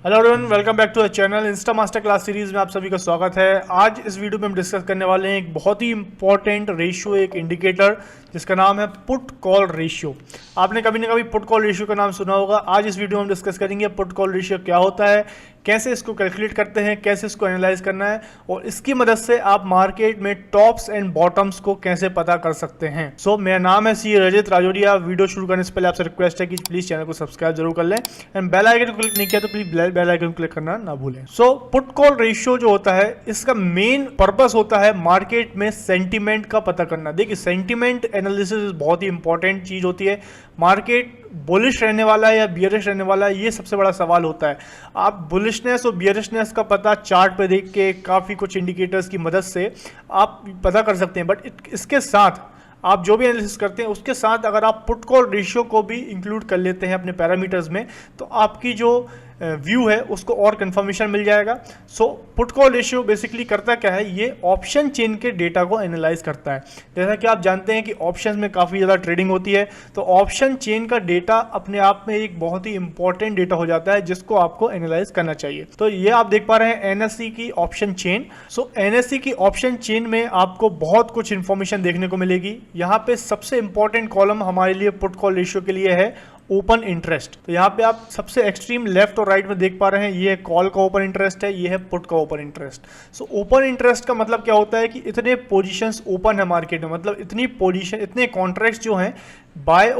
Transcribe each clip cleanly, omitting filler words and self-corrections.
Hello everyone, welcome back to the channel insta master class series में आप सभी का स्वागत है। आज इस वीडियो में हम डिस्कस करने वाले हैं एक बहुत ही इंपॉर्टेंट रेशियो, एक इंडिकेटर जिसका नाम है पुट कॉल रेशियो। आपने कभी ना कभी पुट कॉल रेशियो का नाम सुना होगा। आज इस वीडियो में हम डिस्कस करेंगे पुट कॉल रेशियो क्या होता है, कैसे इसको कैलकुलेट करते हैं, कैसे इसको एनालाइज करना है और इसकी मदद से आप मार्केट में टॉप्स एंड बॉटम्स को कैसे पता कर सकते हैं। सो मेरा नाम है सी रजत राजौरिया। वीडियो शुरू करने से पहले आपसे रिक्वेस्ट है कि प्लीज चैनल को सब्सक्राइब जरूर कर लें एंड बेल आइकन को क्लिक नहीं किया तो प्लीज बेल आइकन क्लिक करना ना भूलें। सो पुट कॉल रेशियो जो होता है इसका मेन पर्पस होता है मार्केट में सेंटीमेंट का पता करना। देखिए, सेंटीमेंट एनालिसिस बहुत ही इंपॉर्टेंट चीज होती है। मार्केट बुलिश रहने वाला है या बियरिश रहने वाला है, ये सबसे बड़ा सवाल होता है। आप बुलिशनेस और बियरिशनेस का पता चार्ट पे देख के काफ़ी कुछ इंडिकेटर्स की मदद से आप पता कर सकते हैं, बट इसके साथ आप जो भी एनालिसिस करते हैं उसके साथ अगर आप पुट कॉल रेशियो को भी इंक्लूड कर लेते हैं अपने पैरामीटर्स में तो आपकी जो व्यू है उसको और कंफर्मेशन मिल जाएगा। So put call ratio basically करता क्या है, ये ऑप्शन चेन के डेटा को एनालाइज करता है। जैसा कि आप जानते हैं कि ऑप्शंस में काफ़ी ज़्यादा ट्रेडिंग होती है, तो ऑप्शन चेन का डेटा अपने आप में एक बहुत ही इंपॉर्टेंट डेटा हो जाता है जिसको आपको एनालाइज करना चाहिए। तो ये आप देख पा रहे हैं एनएससी की ऑप्शन चेन। सो एनएससी की ऑप्शन चेन में आपको बहुत कुछ इंफॉर्मेशन देखने को मिलेगी। यहाँ पे सबसे इंपॉर्टेंट कॉलम हमारे लिए पुट कॉल रेशियो के लिए है ओपन इंटरेस्ट। तो यहाँ पे आप सबसे एक्सट्रीम लेफ्ट और राइट में देख पा रहे हैं, ये कॉल का ओपन इंटरेस्ट है, ये है पुट का open interest. So open interest का मतलब क्या होता है कि इतने पोजीशंस ओपन है मार्केट में, मतलब इतनी पोजीशन, इतने कॉन्ट्रैक्ट्स जो हैं बायर्स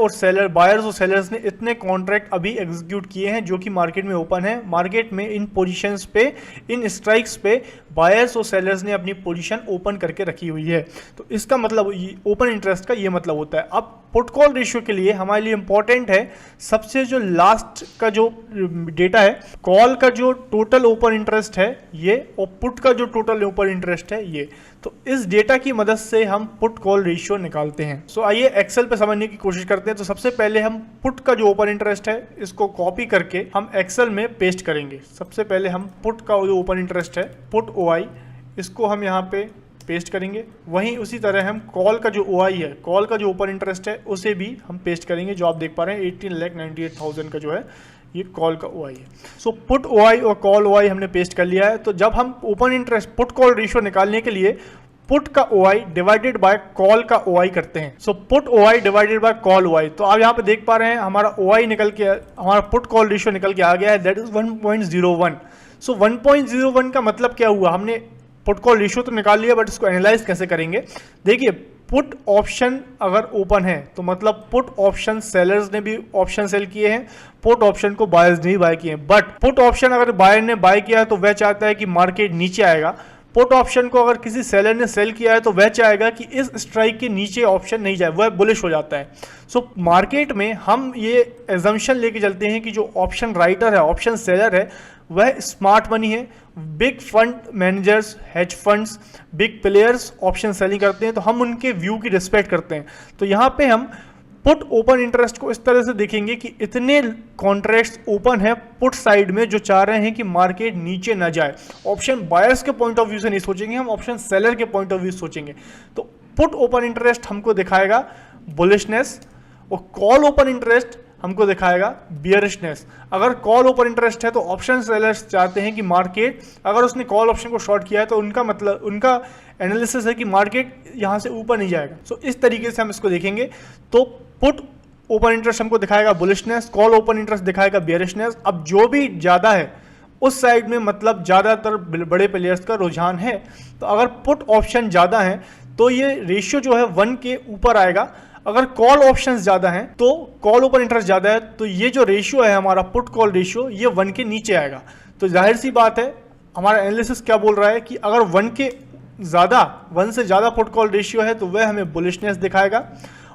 और सेलर्स ने इतने कॉन्ट्रैक्ट अभी एग्जीक्यूट किए हैं जो कि मार्केट में ओपन है। मार्केट में इन पोजीशंस पे, इन स्ट्राइक्स पे बायर्स और सेलर्स ने अपनी पोजीशन ओपन करके रखी हुई है। तो इसका मतलब ओपन इंटरेस्ट का ये मतलब होता है। अब पुट कॉल रेशियो के लिए हमारे लिए इंपॉर्टेंट है सबसे जो लास्ट का जो डेटा है, कॉल का जो टोटल ओपन इंटरेस्ट है ये, और पुट का जो टोटल ओपन इंटरेस्ट है ये। तो इस डेटा की मदद से हम पुट कॉल रेशियो निकालते हैं। सो आइए एक्सेल पे समझने की कोशिश करते हैं। तो सबसे पहले हम पुट का जो ओपन इंटरेस्ट है इसको कॉपी करके हम एक्सेल में पेस्ट करेंगे। सबसे पहले हम पुट का जो ओपन इंटरेस्ट है, पुट OI, इसको हम यहाँ पे पेस्ट करेंगे। वहीं उसी तरह हम कॉल का जो OI है, कॉल का जो ओपन इंटरेस्ट है उसे भी हम पेस्ट करेंगे। जो आप देख पा रहे हैं 18,98,000 का जो है ये कॉल का OI है। सो पुट OI और कॉल OI हमने पेस्ट कर लिया है। तो जब हम open interest put call ratio निकालने के लिए पुट का OI डिवाइडेड बाय कॉल का OI करते हैं। So put OI divided by call OI, तो आप यहाँ पे देख पा रहे हैं हमारा OI निकल के, हमारा पुट कॉल रेशियो निकल के आ गया है, दैट इज 1.01। सो 1.01 का मतलब क्या हुआ, हमने पुट कॉल रेशियो तो निकाल लिया, बट इसको एनालाइज कैसे करेंगे। देखिए, पुट ऑप्शन अगर ओपन है तो मतलब पुट ऑप्शन सेलर्स ने भी ऑप्शन सेल किए हैं, पुट ऑप्शन को बायर्स ने भी बाय किए हैं। बट पुट ऑप्शन अगर बायर ने बाय किया है तो वह चाहता है कि मार्केट नीचे आएगा। पुट ऑप्शन को अगर किसी सेलर ने सेल किया है तो वह चाहेगा कि इस स्ट्राइक के नीचे ऑप्शन नहीं जाए, वह बुलिश हो जाता है। सो मार्केट में हम ये एजम्पशन लेके चलते हैं कि जो ऑप्शन राइटर है, ऑप्शन सेलर है, वह स्मार्ट मनी है। Big fund managers, hedge funds, big players option selling करते हैं तो हम उनके व्यू की रिस्पेक्ट करते हैं। तो यहाँ पे हम पुट ओपन इंटरेस्ट को इस तरह से देखेंगे कि इतने कॉन्ट्रैक्ट्स ओपन है पुट साइड में जो चाह रहे हैं कि मार्केट नीचे ना जाए। ऑप्शन बायर्स के पॉइंट ऑफ व्यू से नहीं सोचेंगे, हम ऑप्शन सेलर के पॉइंट ऑफ व्यू सोचेंगे। तो पुट ओपन इंटरेस्ट हमको दिखाएगा बुलिशनेस और कॉल ओपन इंटरेस्ट हमको दिखाएगा बियरिशनेस। अगर कॉल ओपन इंटरेस्ट है तो ऑप्शन सेलर्स चाहते हैं कि मार्केट, अगर उसने कॉल ऑप्शन को शॉर्ट किया है तो उनका मतलब, उनका एनालिसिस है कि मार्केट यहाँ से ऊपर नहीं जाएगा। सो इस तरीके से हम इसको देखेंगे। तो पुट ओपन इंटरेस्ट हमको दिखाएगा बुलिशनेस, कॉल ओपन इंटरेस्ट दिखाएगा बियरिशनेस। अब जो भी ज़्यादा है उस साइड में मतलब ज़्यादातर बड़े प्लेयर्स का रुझान है। तो अगर पुट ऑप्शन ज़्यादा है तो ये रेशियो जो है 1 के ऊपर आएगा। अगर कॉल ऑप्शंस ज़्यादा हैं तो कॉल ओपन इंटरेस्ट ज़्यादा है तो ये जो रेशियो है हमारा पुट कॉल रेशियो, ये 1 के नीचे आएगा। तो जाहिर सी बात है, हमारा एनालिसिस क्या बोल रहा है कि अगर 1 से ज़्यादा पुट कॉल रेशियो है तो वह हमें बुलिशनेस दिखाएगा,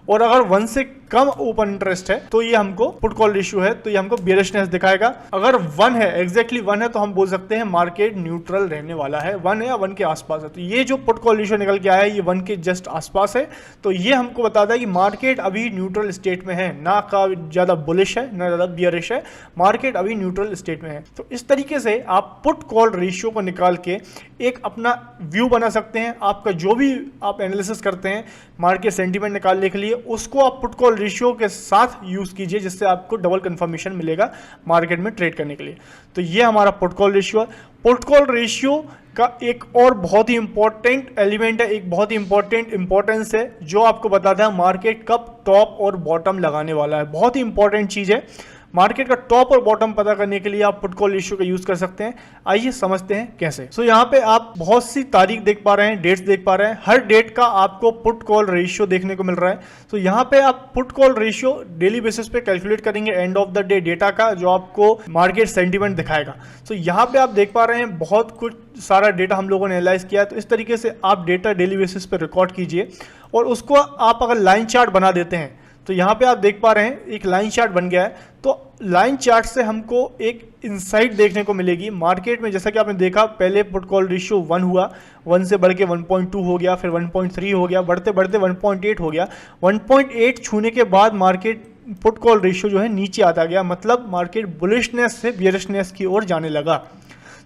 और अगर 1 से कम ओपन इंटरेस्ट है तो ये हमको पुट कॉल रेशियो है तो ये हमको बियरिशनेस दिखाएगा। अगर 1 है, एग्जैक्टली 1 है, तो हम बोल सकते हैं मार्केट न्यूट्रल रहने वाला है। 1 है या 1 के आसपास है, तो ये जो पुट कॉल रेशियो निकल के आया है ये 1 के जस्ट आसपास है। तो ये हमको बताता है कि मार्केट अभी न्यूट्रल स्टेट में है, ना का ज़्यादा बुलिश है ना ज़्यादा बियरिश है, मार्केट अभी न्यूट्रल स्टेट में है। तो इस तरीके से आप पुट कॉल रेशियो को निकाल के एक अपना व्यू बना सकते हैं। आपका जो भी आप एनालिसिस करते हैं मार्केट सेंटीमेंट निकालने के लिए, उसको आप पुट कॉल रेशियो के साथ यूज़ कीजिए, जिससे आपको डबल कंफर्मेशन मिलेगा मार्केट में ट्रेड करने के लिए। तो ये हमारा पुट कॉल रेशियो है। पुट कॉल रेशियो का एक और बहुत ही इंपॉर्टेंट एलिमेंट है, एक बहुत ही इंपॉर्टेंस है, जो आपको बताता है मार्केट कब टॉप और बॉटम लगाने वाला है। बहुत ही इंपॉर्टेंट चीज़ है। मार्केट का टॉप और बॉटम पता करने के लिए आप पुट कॉल रेशियो का यूज कर सकते हैं। आइए समझते हैं कैसे। यहाँ पे आप बहुत सी तारीख देख पा रहे हैं, डेट्स देख पा रहे हैं। हर डेट का आपको पुट कॉल रेशियो देखने को मिल रहा है। यहाँ पे आप put call ratio daily basis पे कैलकुलेट करेंगे end of the day data का, जो आपको मार्केट सेंटीमेंट दिखाएगा। यहाँ पे आप देख पा रहे हैं बहुत कुछ सारा डेटा हम लोगों ने एनालाइज किया है। तो इस तरीके से आप डेटा डेली बेसिस पे रिकॉर्ड कीजिए और उसको आप अगर लाइन चार्ट बना देते हैं, तो यहाँ पे आप देख पा रहे हैं एक लाइन चार्ट बन गया है। तो लाइन चार्ट से हमको एक इनसाइट देखने को मिलेगी मार्केट में। जैसा कि आपने देखा, पहले पुट कॉल रेशियो 1 हुआ, 1 से बढ़ के 1.2 हो गया, फिर 1.3 हो गया, बढ़ते बढ़ते 1.8 हो गया। 1.8 छूने के बाद मार्केट पुट कॉल रेशियो जो है नीचे आता गया, मतलब मार्केट बुलिशनेस से बियरिशनेस की ओर जाने लगा।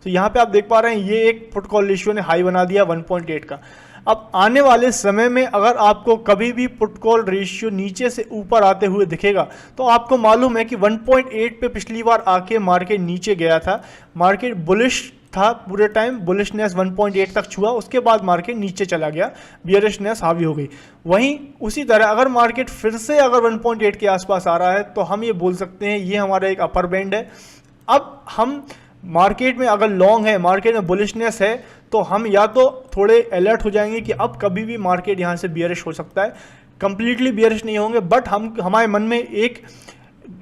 तो यहाँ पे आप देख पा रहे हैं ये एक पुट कॉल रेशियो ने हाई बना दिया 1.8 का। अब आने वाले समय में अगर आपको कभी भी पुट कॉल रेशियो नीचे से ऊपर आते हुए दिखेगा, तो आपको मालूम है कि 1.8 पे पिछली बार आके मार्केट नीचे गया था। मार्केट बुलिश था पूरे टाइम, बुलिशनेस 1.8 तक छुआ, उसके बाद मार्केट नीचे चला गया, बियरिशनेस हावी हो गई। वहीं उसी तरह अगर मार्केट फिर से अगर 1.8 के आसपास आ रहा है, तो हम ये बोल सकते हैं ये हमारा एक अपर बैंड है। अब हम मार्केट में अगर लॉन्ग है, मार्केट में बुलिशनेस है, तो हम या तो थोड़े अलर्ट हो जाएंगे कि अब कभी भी मार्केट यहाँ से बियरिश हो सकता है। कंप्लीटली बियरिश नहीं होंगे, बट हमारे मन में एक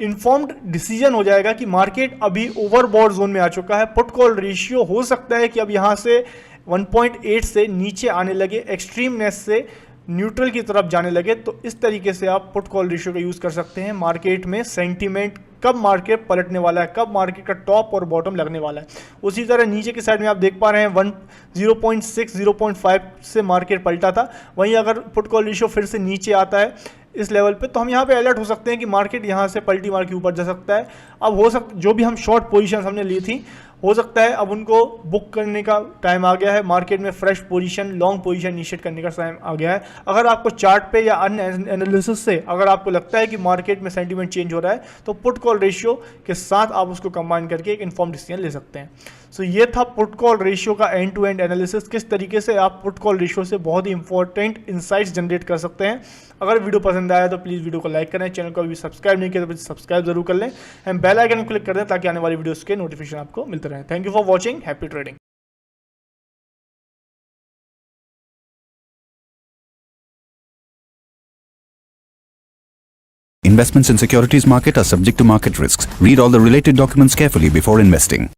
इन्फॉर्म्ड डिसीजन हो जाएगा कि मार्केट अभी ओवरबॉट जोन में आ चुका है। पुट कॉल रेशियो हो सकता है कि अब यहाँ से 1.8 से नीचे आने लगे, एक्सट्रीमनेस से न्यूट्रल की तरफ जाने लगे। तो इस तरीके से आप पुट कॉल रेशियो का यूज़ कर सकते हैं मार्केट में सेंटीमेंट, कब मार्केट पलटने वाला है, कब मार्केट का टॉप और बॉटम लगने वाला है। उसी तरह नीचे की साइड में आप देख पा रहे हैं 0.6 0.5 से मार्केट पलटा था। वहीं अगर पुट कॉल रेशियो फिर से नीचे आता है इस लेवल पे, तो हम यहाँ पे अलर्ट हो सकते हैं कि मार्केट यहाँ से पलटी मार के ऊपर जा सकता है। अब जो भी हम शॉर्ट पोजीशन हमने ली थी, हो सकता है अब उनको बुक करने का टाइम आ गया है। मार्केट में fresh position, long position initiate करने का टाइम आ गया है। अगर आपको चार्ट पे या अन्य एनालिसिस से अगर आपको लगता है कि मार्केट में सेंटीमेंट चेंज हो रहा है, तो पुट कॉल रेशियो के साथ आप उसको कंबाइन करके एक इन्फॉर्म डिसीजन ले सकते हैं। सो ये था पुट कॉल रेशियो का एंड टू एंड एनालिसिस, किस तरीके से आप पुट कॉल रेशियो से बहुत ही इंपॉर्टेंट इंसाइट्स जनरेट कर सकते हैं। अगर वीडियो पसंद आया तो प्लीज़ वीडियो को लाइक करें, चैनल को अभी सब्सक्राइब नहीं किया तो प्लीज सब्सक्राइब जरूर कर लें, एंड बेल आइकन को क्लिक कर दें ताकि आने वाली वीडियोस के नोटिफिकेशन आपको मिलते रहें। Thank you for watching, happy trading. Investments in securities market are subject to market risks. Read all the related documents carefully before investing.